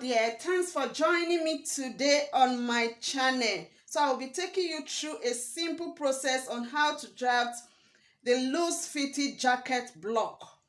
there, thanks for joining me today on my channel. So I'll be taking you through a simple process on how to draft the loose fitted jacket block.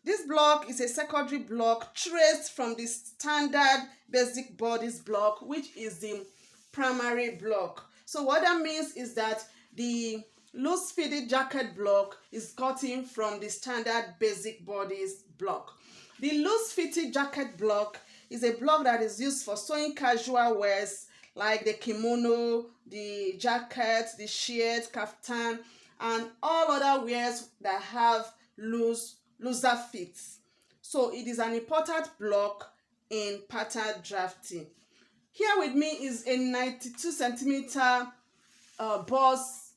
This block is a secondary block traced from the standard basic bodice block, which is the primary block. So what that means is that the loose fitted jacket block is gotten from the standard basic bodice block. The loose fitted jacket block is a block that is used for sewing casual wears like the kimono, the jacket, the shirt, kaftan, and all other wears that have looser fits. So it is an important block in pattern drafting. Here with me is a 92 centimeter bust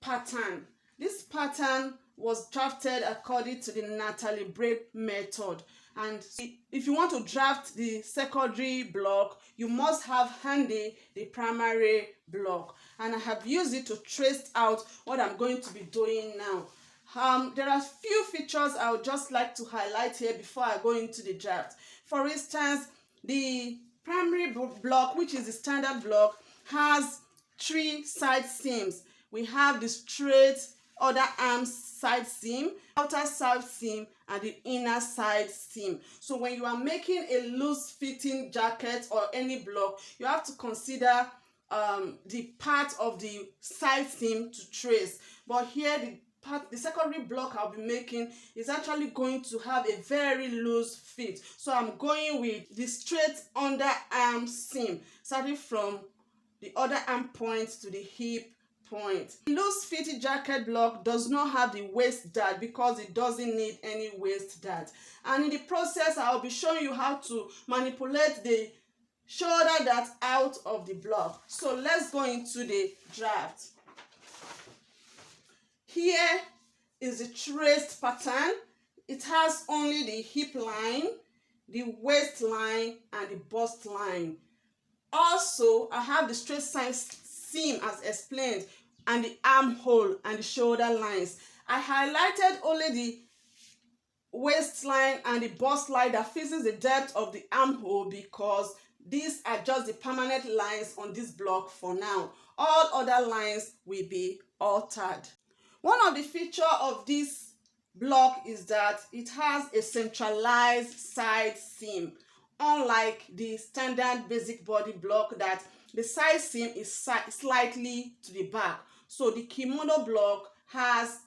pattern. This pattern was drafted according to the Natalie braid method, and if you want to draft the secondary block, you must have handy the primary block, and I have used it to trace out what I'm going to be doing now. There are few features I would just like to highlight here before I go into the draft. For instance, the primary block, which is the standard block, has 3 side seams. We have the straight other arm side seam, outer side seam, and the inner side seam. So when you are making a loose fitting jacket or any block, you have to consider the part of the side seam to trace. But here the secondary block I'll be making is actually going to have a very loose fit. So I'm going with the straight underarm seam, starting from the other arm point to the hip point. The loose fitted jacket block does not have the waist dart because it doesn't need any waist dart. And in the process, I'll be showing you how to manipulate the shoulder dart out of the block. So let's go into the draft. Here is the traced pattern. It has only the hip line, the waist line, and the bust line. Also, I have the straight side seam as explained, and the armhole and the shoulder lines. I highlighted only the waistline and the bust line that fixes the depth of the armhole because these are just the permanent lines on this block for now. All other lines will be altered. One of the features of this block is that it has a centralized side seam, unlike the standard basic body block that the side seam is slightly to the back. So the kimono block has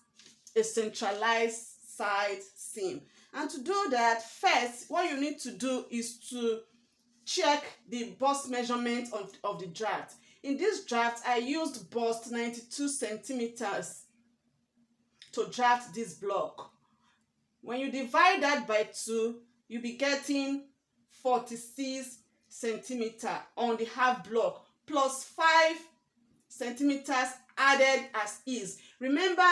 a centralized side seam. And to do that, first, what you need to do is to check the bust measurement of the draft. In this draft, I used bust 92 centimeters to draft this block. When you divide that by 2, you'll be getting 46 centimeters on the half block, plus 5 centimeters added as is. Remember,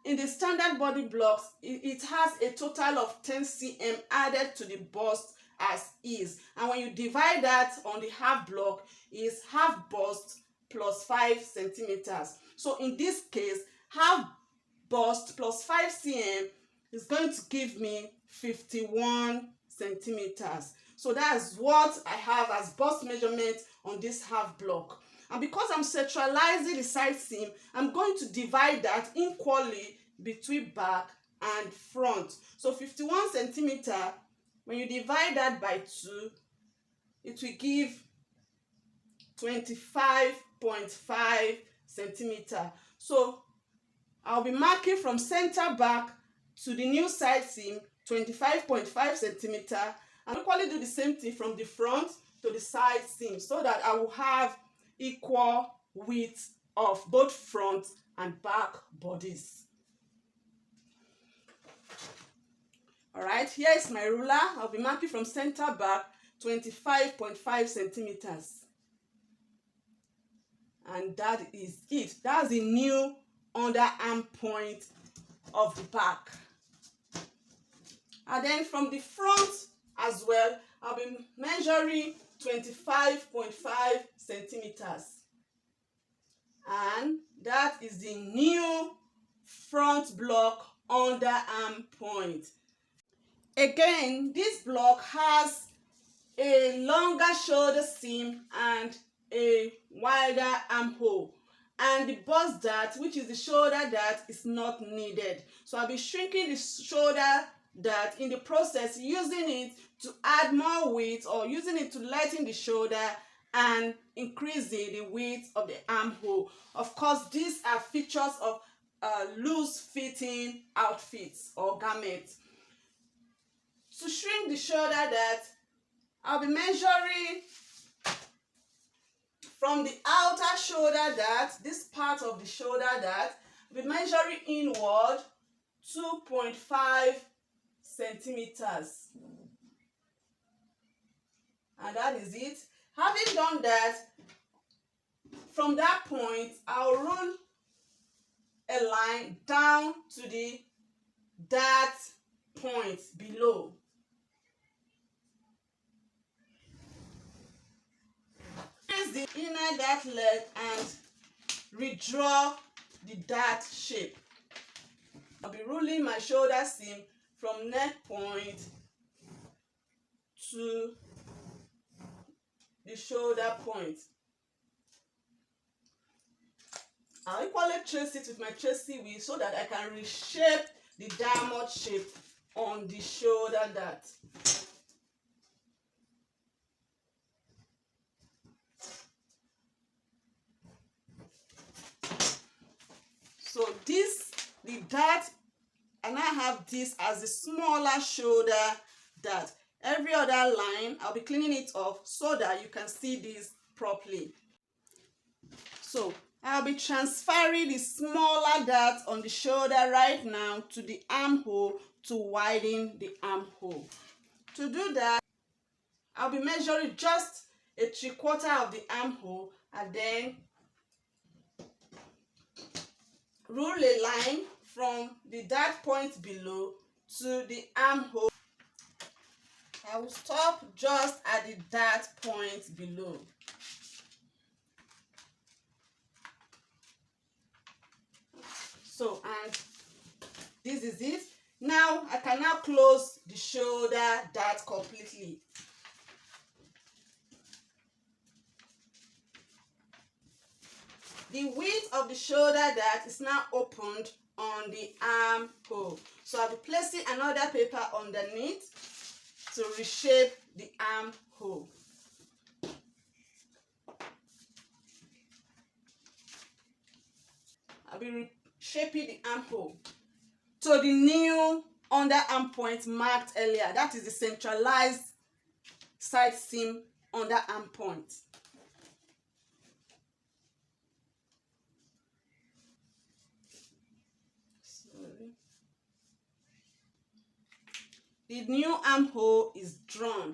in the standard body blocks, it has a total of 10 cm added to the bust as is. And when you divide that on the half block, is half bust plus 5 centimeters. So in this case, half bust plus 5 cm is going to give me 51 centimeters. So that's what I have as bust measurement on this half block. And because I'm centralizing the side seam, I'm going to divide that equally between back and front. So 51 centimeter, when you divide that by 2, it will give 25.5 centimeter. So I'll be marking from center back to the new side seam 25.5 centimeter, and equally do the same thing from the front to the side seam so that I will have equal width of both front and back bodies. Alright, here is my ruler. I'll be marking from center back 25.5 centimeters. And that is it. That's the new underarm point of the back. And then from the front as well, I'll be measuring 25.5 centimeters. And that is the new front block underarm point. Again, this block has a longer shoulder seam and a wider armhole, and the bust dart, which is the shoulder dart, is not needed. So I'll be shrinking the shoulder dart in the process, using it to add more width or using it to lighten the shoulder and increasing the width of the armhole. Of course, these are features of loose fitting outfits or garments. To shrink the shoulder dart, I'll be measuring from the outer shoulder dart, this part of the shoulder dart, I'll be measuring inward 2.5 centimeters. And that is it. Having done that, from that point, I'll run a line down to the dart point below. Trace the inner dart leg and redraw the dart shape. I'll be ruling my shoulder seam from neck point to the shoulder point. I'll equally trace it with my tracing wheel so that I can reshape the diamond shape on the shoulder dart. So the dart, and I have this as a smaller shoulder dart. Every other line, I'll be cleaning it off so that you can see this properly. So I'll be transferring the smaller dart on the shoulder right now to the armhole to widen the armhole. To do that, I'll be measuring just a 3/4 of the armhole and then rule a line from the dart point below to the armhole. I will stop just at the dart point below. So, and this is it. Now I can now close the shoulder dart completely. The width of the shoulder dart is now opened on the armhole. So I'll be placing another paper underneath to reshape the armhole. I'll be reshaping the armhole to the new underarm point marked earlier. That is the centralized side seam underarm point. The new armhole is drawn.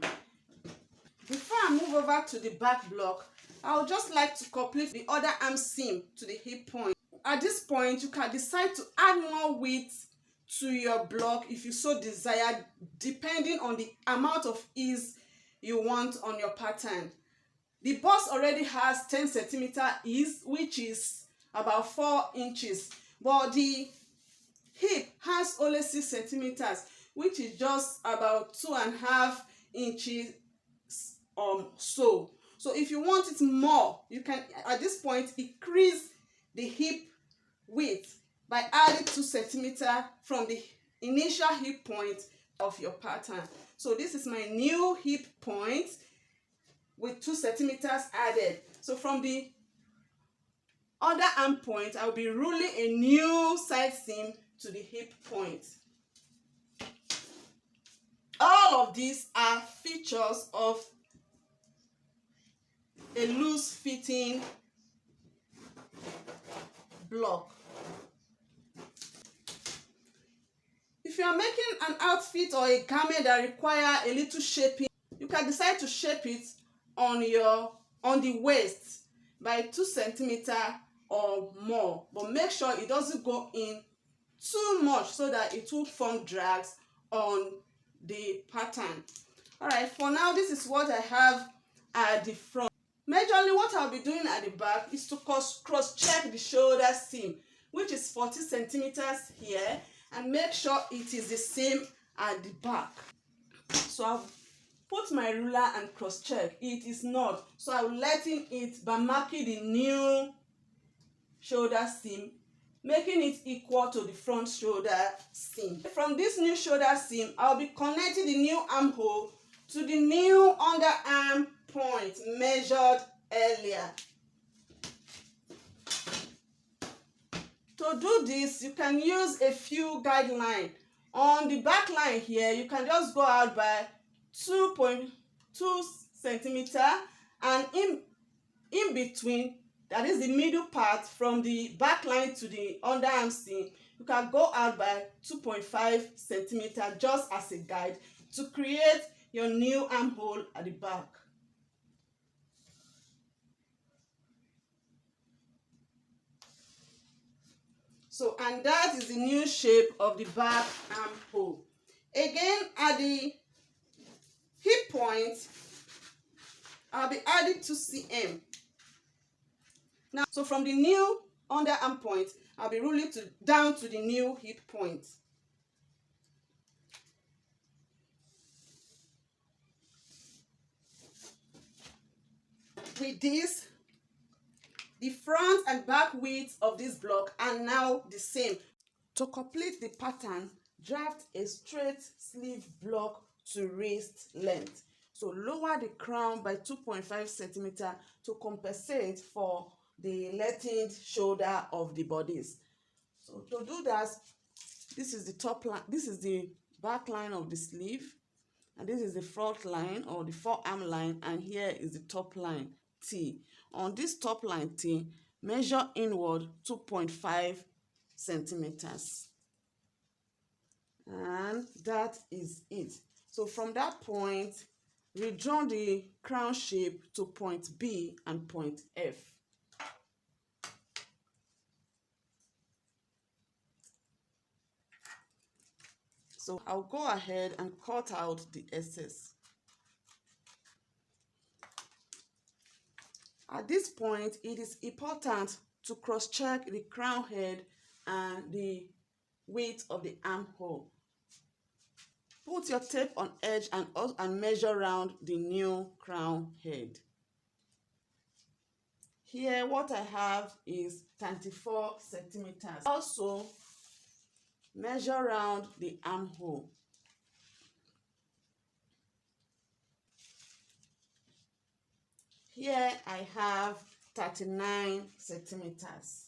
Before I move over to the back block, I would just like to complete the other arm seam to the hip point. At this point, you can decide to add more width to your block if you so desire, depending on the amount of ease you want on your pattern. The bust already has 10 centimeter ease, which is about 4 inches, but the hip has only 6 centimeters, which is just about 2.5 inches so. So if you want it more, you can at this point increase the hip width by adding 2 centimeters from the initial hip point of your pattern. So this is my new hip point with 2 centimeters added. So from the other arm point, I'll be ruling a new side seam to the hip point. All of these are features of a loose fitting block. If you are making an outfit or a garment that require a little shaping, you can decide to shape it on the waist by 2 centimeters or more, but make sure it doesn't go in too much so that it will form drags on the pattern. All right, for now, this is what I have at the front. Majorly, what I'll be doing at the back is to cross-check the shoulder seam, which is 40 centimeters here, and make sure it is the same at the back. So I'll put my ruler and cross check. It is not, so I will lighten it by marking the new shoulder seam, making it equal to the front shoulder seam. From this new shoulder seam, I'll be connecting the new armhole to the new underarm point measured earlier. To do this, you can use a few guidelines. On the back line here, you can just go out by 2.2 centimeter, and in between, that is the middle part from the back line to the underarm seam, you can go out by 2.5 centimeter just as a guide to create your new armhole at the back. So, and that is the new shape of the back armhole. Again, at the hip point, I'll be adding 2 cm. Now, so from the new underarm point, I'll be ruling down to the new hip point. With this, the front and back width of this block are now the same. To complete the pattern, draft a straight sleeve block to wrist length. So lower the crown by 2.5 centimeter to compensate for the lengthened shoulder of the bodice. So to do that, this is the top line, this is the back line of the sleeve, and this is the front line or the forearm line, and here is the top line T. On this top line T, measure inward 2.5 centimeters. And that is it. So from that point, redraw the crown shape to point B and point F. So I'll go ahead and cut out the excess. At this point, it is important to cross-check the crown head and the width of the armhole. Put your tape on edge and measure round the new crown head. Here, what I have is 34 centimeters. Also, measure round the armhole. Here I have 39 centimeters.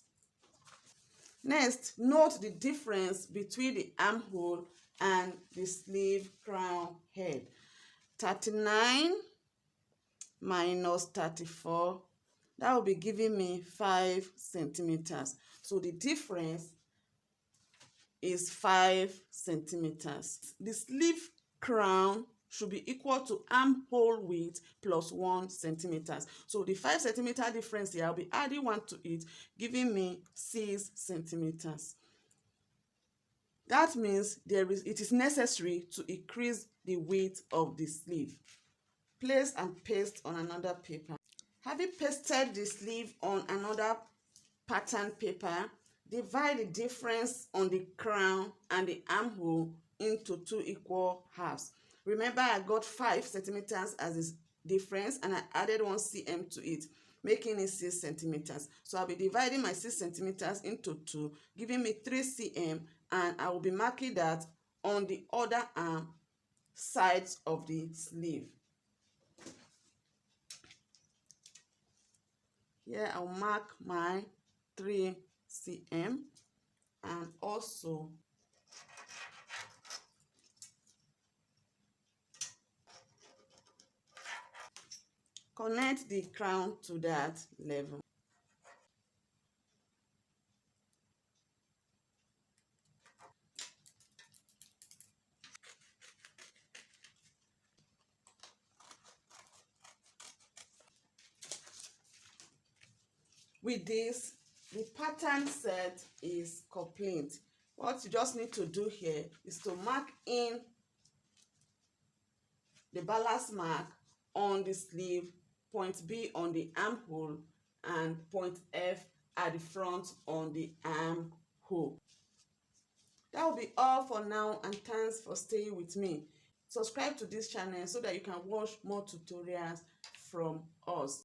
Next, note the difference between the armhole and the sleeve crown head. 39 minus 34, that will be giving me 5 centimeters. So the difference is 5 centimeters. The sleeve crown should be equal to armhole width plus 1 centimeters. So the 5 centimeter difference here, I'll be adding 1 to it, giving me 6 centimeters. That means it is necessary to increase the width of the sleeve. Place and paste on another paper. Having pasted the sleeve on another pattern paper, divide the difference on the crown and the armhole into 2 equal halves. Remember, I got 5 centimeters as this difference, and I added 1 cm to it, making it 6 centimeters. So I'll be dividing my 6 centimeters into 2, giving me 3 cm, and I will be marking that on the other arm sides of the sleeve. Here I'll mark my 3 cm, and also connect the crown to that level. With this, the pattern set is complete. What you just need to do here is to mark in the ballast mark on the sleeve, point B on the armhole, and point F at the front on the armhole. That will be all for now, and thanks for staying with me. subscribe to this channel so that you can watch more tutorials from us.